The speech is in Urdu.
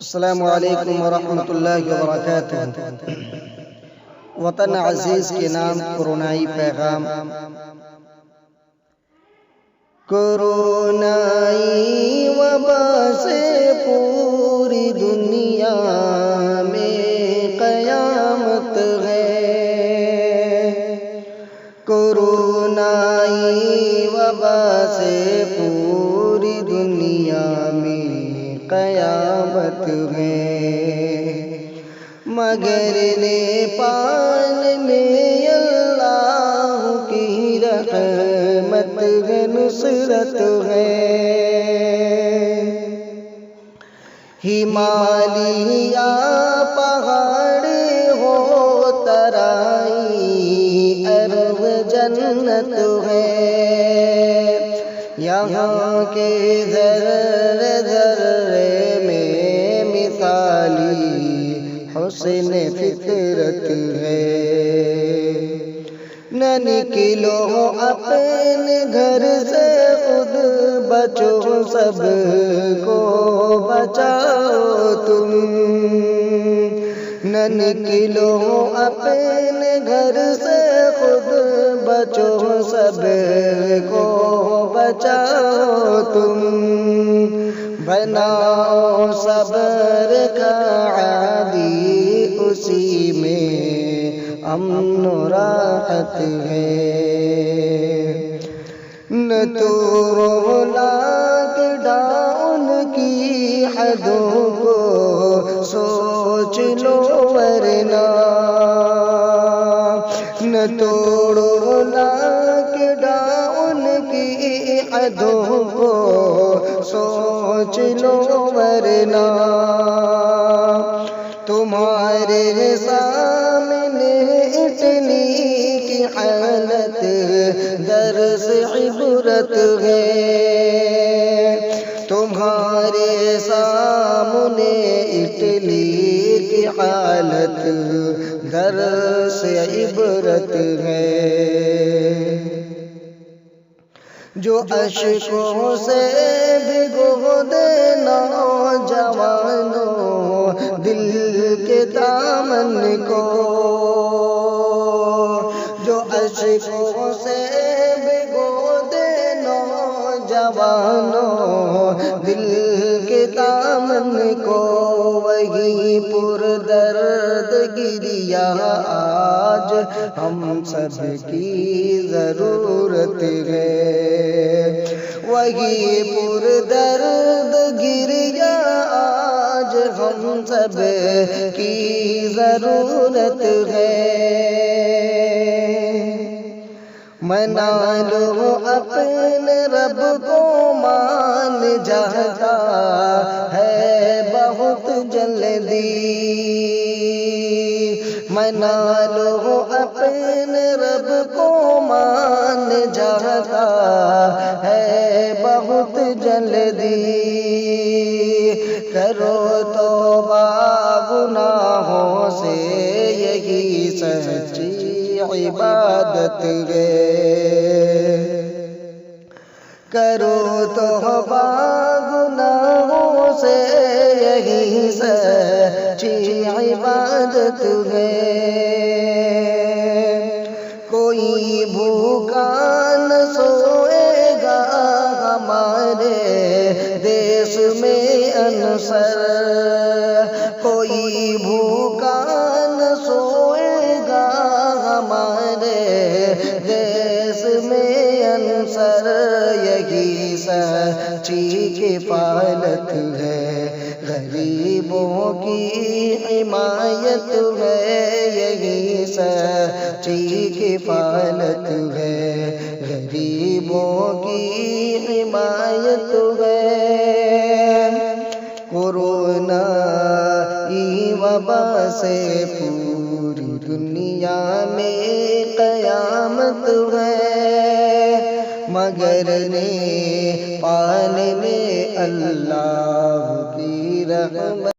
السلام علیکم ورحمۃ اللہ وبرکاتہ۔ وطن عزیز کے نام کرونائی پیغام۔ کرونائی وبا سے پوری دنیا میں قیامت ہے۔ کرونائی وبا سے پوری دنیا میں قیامت ہے، مگر نیپال میں اللہ کی رحمت ہے، نصرت ہے۔ ہمالیہ پہاڑ ہو ترائی عرب جنت ہے، یہاں کے ذرے ذرے میں مثالی حسن فطرت ہے۔ نہ نکلو اپنے گھر سے، خود بچو سب کو بچاؤ تم۔ نہ نکلو اپنے گھر سے، خود بچو سب کو بچاؤ تم۔ بناؤ صبر کا عادی، اسی میں امن و راحت ہے۔ نہ تو لاک ڈاؤن کی حدوں کو سوچ لو ورنہ، نہ توڑو لاک ڈاؤن کی حدوں کو سوچ لو ورنہ، تمہارے سامنے اٹلی کی حالت درس عبرت ہے۔ تمہارے سامنے اٹلی کی حالت درس عبرت ہے۔ جو اشکوں سے بھگو دے نوجوانوں دل کے دامن کو، جو اشکوں سے بھگو دے نوجوانوں دل کے دامن کو، وہی پر درد گریہ آج ہم سب کی ضرورت ہے۔ وہی پر درد گریہ آج ہم سب کی ضرورت ہے۔ منا لو اپنے رب کو، مان جاتا ہے بہت جلدی۔ منا لو اپنے رب کو، مان جاتا ہے بہت جلدی۔ کرو توبہ گناہوں سے، یہی سچی عبادت ہے۔ کرو توبہ گناہوں سے، یہی سچی عبادت ہے۔ کوئی بھوکا نہ سوئے گا ہمارے دیس میں انصر، کوئی بھوکا نہ سوئے گا ہمارے دیس میں انصر، یہی سچی کفالت ہے۔ غریبوں کی حمایت ہے، یہی سچی کفالت ہے۔ غریبوں کی حمایت ہے۔ کرونائی وبا سے پوری دنیا میں قیامت ہے، مگر نیپال میں اللہ کی رحمت